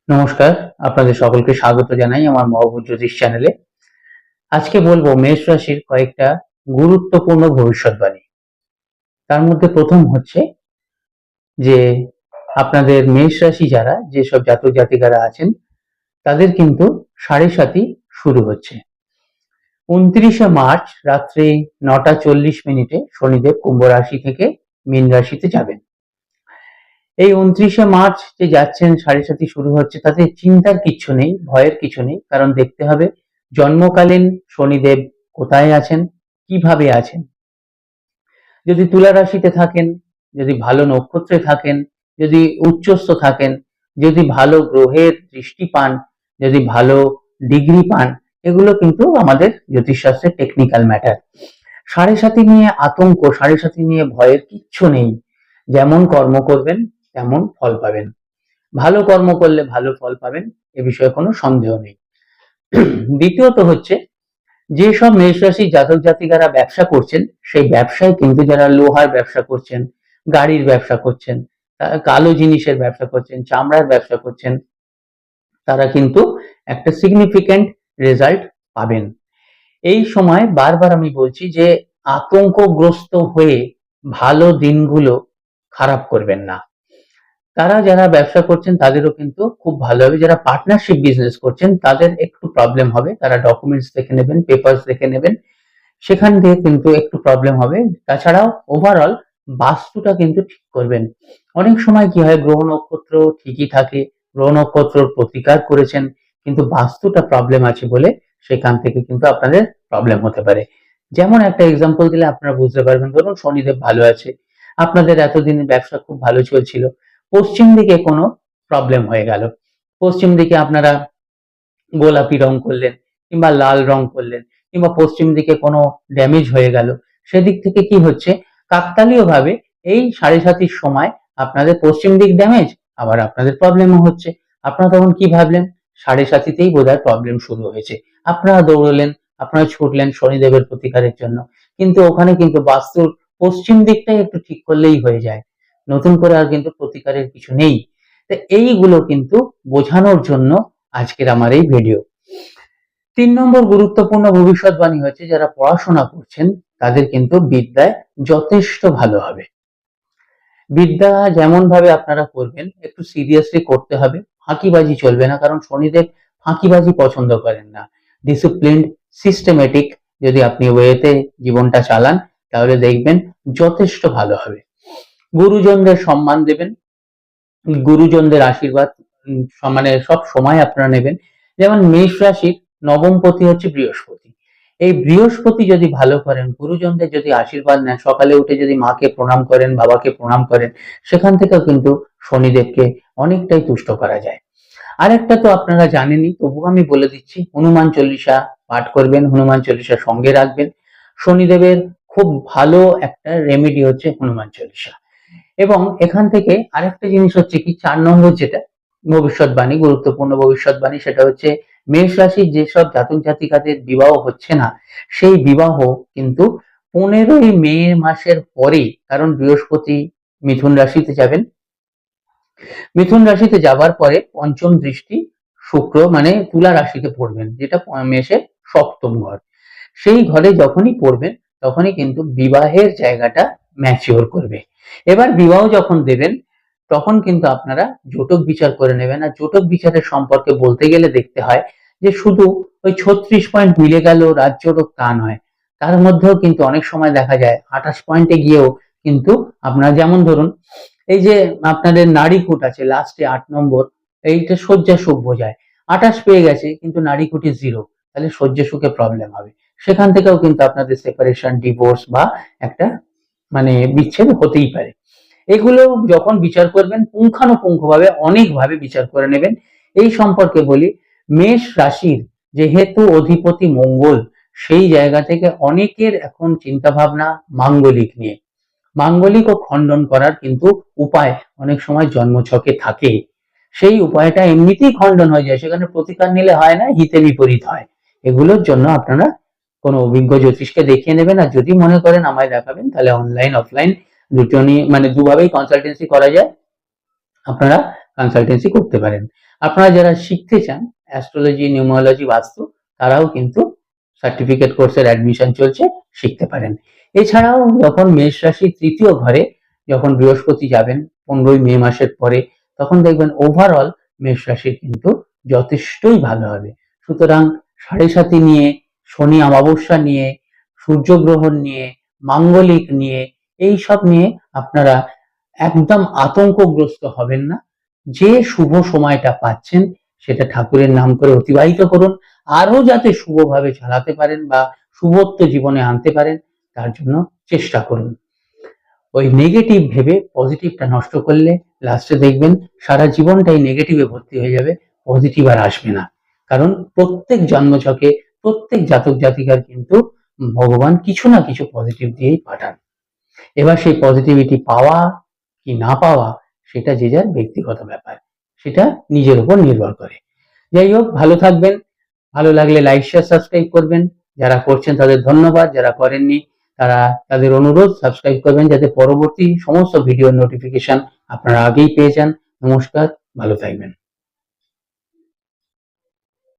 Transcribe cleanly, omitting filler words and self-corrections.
নমস্কার, আপনাদের সকলকে স্বাগত জানাই আমার মহাভূত জ্যোতিষ চ্যানেলে। আজকে বলবো মেষ রাশির কয়েকটা গুরুত্বপূর্ণ ভবিষ্যৎবাণী। তার মধ্যে প্রথম হচ্ছে যে আপনাদের মেষ রাশি যারা যেসব জাতক জাতিকারা আছেন তাদের কিন্তু সাড়ে সাতি শুরু হচ্ছে। 29শে মার্চ রাত্রে 9:40 শনিদেব কুম্ভ রাশি থেকে মীন রাশিতে যাবেন। এই 29শে মার্চ যে যাচ্ছেন সাড়ে সাতি শুরু হচ্ছে, তাতে চিন্তার কিচ্ছু নেই, ভয়ের কিছু নেই। কারণ দেখতে হবে জন্মকালীন শনিদেব কোথায় আছেন, কিভাবে আছেন। যদি তুলা রাশিতে থাকেন, যদি ভালো নক্ষত্রে থাকেন, যদি উচ্চস্থ থাকেন, যদি ভালো গ্রহের দৃষ্টি পান, যদি ভালো ডিগ্রি পান, এগুলো কিন্তু আমাদের জ্যোতিষশাস্ত্রের টেকনিক্যাল ম্যাটার। সাড়ে সাতি নিয়ে আতঙ্ক, সাড়ে সাতি নিয়ে ভয়ের কিচ্ছু নেই। যেমন কর্ম করবেন তেমন ফল পাবেন। ভালো কর্ম করলে ভালো ফল পাবেন, এ বিষয়ে কোনো সন্দেহ নেই। দ্বিতীয়ত হচ্ছে যেসব মেষ রাশি জাতক জাতিকারা ব্যবসা করছেন, সেই ব্যবসায় কিন্তু যারা লোহার ব্যবসা করছেন, গাড়ির ব্যবসা করছেন, কালো জিনিসের ব্যবসা করছেন, চামড়ার ব্যবসা করছেন, তারা কিন্তু একটা সিগনিফিক্যান্ট রেজাল্ট পাবেন। এই সময় বারবার আমি বলছি যে আতঙ্কগ্রস্ত হয়ে ভালো দিনগুলো খারাপ করবেন না। তারা যারা ব্যবসা করছেন তাদেরও কিন্তু খুব ভালো হবে। যারা পার্টনারশিপ বিজনেস করছেন তাদের একটু প্রবলেম হবে, তারা ডকুমেন্টস দেখে নেবেন, পেপারস দেখে নেবেন, সেখান থেকে কিন্তু একটু প্রবলেম হবে। তাছাড়াও ওভারঅল বাস্তুটা কিন্তু ঠিক করবেন। অনেক সময় কি হয়, গ্রহ নক্ষত্র ঠিকই থাকে, গ্রহ নক্ষত্র প্রতিকার করেছেন, কিন্তু বাস্তুটা প্রবলেম আছে বলে সেখান থেকে কিন্তু আপনাদের প্রবলেম হতে পারে। যেমন একটা এক্সাম্পল দিলে আপনারা বুঝতে পারবেন। ধরুন শনিদেব ভালো আছে, আপনাদের এতদিনের ব্যবসা খুব ভালো চলছিল, পশ্চিম দিকে কোনো প্রবলেম হয়ে গেল, পশ্চিম দিকে আপনারা গোলাপি রং করলেন কিংবা লাল রং করলেন, কিংবা পশ্চিম দিকে কোনো ড্যামেজ হয়ে গেল, সেদিক থেকে কি হচ্ছে, কাকতালীয় ভাবে এই সাড়ে সাতির সময় আপনাদের পশ্চিম দিক ড্যামেজ, আবার আপনাদের প্রবলেমও হচ্ছে। আপনারা তখন কি ভাবলেন, সাড়ে সাতিতেই বোধহয় প্রবলেম শুরু হয়েছে, আপনারা দৌড়লেন, আপনারা ছুটলেন শনিদেবের প্রতিকারের জন্য, কিন্তু ওখানে কিন্তু বাস্তুর পশ্চিম দিকটাই একটু ঠিক করলেই হয়ে যায়, নতুন করে আর কিন্তু প্রতিকারের কিছু নেই। তো এইগুলো কিন্তু বোঝানোর জন্য আজকের আমার এই ভিডিও। 3 নম্বর গুরুত্বপূর্ণ ভবিষ্যৎবাণী হচ্ছে যারা পড়াশোনা করছেন তাদের কিন্তু বিদ্যায় যথেষ্ট ভালো হবে। বিদ্যা যেমন ভাবে আপনারা করবেন একটু সিরিয়াসলি করতে হবে, ফাঁকিবাজি চলবে না, কারণ শনিদেব ফাঁকিবাজি পছন্দ করেন না। ডিসিপ্লিনড, সিস্টেমেটিক যদি আপনি ওয়েতে জীবনটা চালান তাহলে দেখবেন যথেষ্ট ভালো হবে। গুরুজনদের সম্মান দেবেন, গুরুজনদের আশীর্বাদ মানে সব সময় আপনারা নেবেন। যেমন মেষ রাশির নবমপতি হচ্ছে বৃহস্পতি। এই বৃহস্পতি যদি ভালো করেন, গুরুজনদের যদি আশীর্বাদ নেন, সকালে উঠে যদি মাকে প্রণাম করেন, বাবাকে প্রণাম করেন, সেখান থেকেও কিন্তু শনিদেবকে অনেকটাই তুষ্ট করা যায়। আরেকটা তো আপনারা জানেনই, তবু আমি বলে দিচ্ছি, হনুমান চল্লিশা পাঠ করবেন, হনুমান চল্লিশা সঙ্গে রাখবেন। শনিদেবের খুব ভালো একটা রেমেডি হচ্ছে হনুমান চল্লিশা। এবং এখান থেকে আরেকটা জিনিস হচ্ছে কি, 4 নম্বর যেটা ভবিষ্যৎবাণী, গুরুত্বপূর্ণ ভবিষ্যৎবাণী, সেটা হচ্ছে মেষ রাশির যেসব জাতক জাতিকাদের বিবাহ হচ্ছে না, সেই বিবাহ কিন্তু 15ই মে মাসের পরে, কারণ বৃহস্পতি মিথুন রাশিতে যাবেন, মিথুন রাশিতে যাবার পরে পঞ্চম দৃষ্টি শুক্র মানে তুলা রাশিতে পড়বেন, যেটা মেষের সপ্তম ঘর। সেই ঘরে যখনই পড়বেন তখনই কিন্তু বিবাহের জায়গাটা ম্যাচিওর করবে। এবার বিবাহ যখন দেবেন তখন কিন্তু আপনারা জোটক বিচার করে নেবেন। আর জোটক বিচারের সম্পর্কে বলতে গেলে দেখতে হয় যে শুধু ওই 36 পয়েন্ট মিলে গেল রাজজোটক তা নয়, তার মধ্যেও কিন্তু অনেক সময় দেখা যায় 28 পয়েন্টে গিয়েও কিন্তু আপনারা, যেমন ধরুন এই যে আপনাদের নাড়িকুট আছে লাস্টে 8 নম্বর, এইটা শয্যা সুখ বোঝায়, 28 পেয়ে গেছে কিন্তু নাড়িকুটি 0, তাহলে শয্যা সুখে প্রবলেম হবে। সেখান থেকেও কিন্তু আপনাদের সেপারেশন, ডিভোর্স বা একটা মানে বিচ্ছেদ হতেই পারে। এগুলো যখন বিচার করবেন পুঙ্খানুপুঙ্খভাবে অনেকভাবে বিচার করে নেবেন। এই সম্পর্কে বলি, মেষ রাশির যেহেতু অধিপতি মঙ্গল, সেই জায়গা থেকে অনেকের এখন চিন্তা ভাবনা মাঙ্গলিক নিয়ে, মাঙ্গলিক ও খণ্ডন করার কিন্তু উপায় অনেক সময় জন্মছকে থাকে। সেই উপায়টা এমনিতেই খণ্ডন হয়ে যায়, সেখানে প্রতিকার নিলে হয় না, হিতে বিপরীত হয়। এগুলোর জন্য আপনারা কোনো অভিজ্ঞ জ্যোতিষকে দেখিয়ে নেবেন। আর যদি মনে করেন আমায় দেখাবেন, তাহলে অনলাইন অফলাইন দুটো নিয়ে মানে দুভাবেই কনসালটেন্সি করা যায়। আপনারা কনসালটেন্সি করতে পারেন। আপনারা যারা শিখতে চান অ্যাস্ট্রোলজি, নিউমারোলজি, বাস্তু, তারাও কিন্তু সার্টিফিকেট কোর্সের অ্যাডমিশন চলছে, শিখতে পারেন। এছাড়াও যখন মেষ রাশি তৃতীয় ঘরে যখন বৃহস্পতি যাবেন 15ই মে মাসের পরে, তখন দেখবেন ওভারঅল মেষ রাশির কিন্তু যথেষ্টই ভালো হবে। সুতরাং সাড়ে সাতি নিয়ে, শনি অমাবস্যা নিয়ে, সূর্যগ্রহণ নিয়ে, মাঙ্গলিক নিয়ে, এই সব নিয়ে আপনারা একদম আতঙ্কগ্রস্ত হবেন না। যে শুভ সময়টা পাচ্ছেন সেটা ঠাকুরের নাম করে অতিবাহিত করুন, আরো যাতে শুভভাবে চালাতে পারেন বা শুভত্ব জীবনে আনতে পারেন তার জন্য চেষ্টা করুন। ওই নেগেটিভ ভেবে পজিটিভটা নষ্ট করলে লাস্টে দেখবেন সারা জীবনটাই নেগেটিভে ভর্তি হয়ে যাবে, পজিটিভ আর আসবে না। কারণ প্রত্যেক জন্মছকে প্রত্যেক জাতক জাতিকার কিন্তু ভগবান কিছু না কিছু পজিটিভ দিয়েই পাঠান। এবার সেই পজিটিভিটি পাওয়া কি না পাওয়া সেটা যে যার ব্যক্তিগত ব্যাপার, সেটা নিজের উপর নির্ভর করে। যাই হোক, ভালো থাকবেন। ভালো লাগলে লাইক, শেয়ার, সাবস্ক্রাইব করবেন। যারা করছেন তাদের ধন্যবাদ, যারা করেননি তারা তাদের অনুরোধ সাবস্ক্রাইব করবেন, যাতে পরবর্তী সমস্ত ভিডিওর নোটিফিকেশন আপনারা আগেই পেয়ে যান। নমস্কার, ভালো থাকবেন।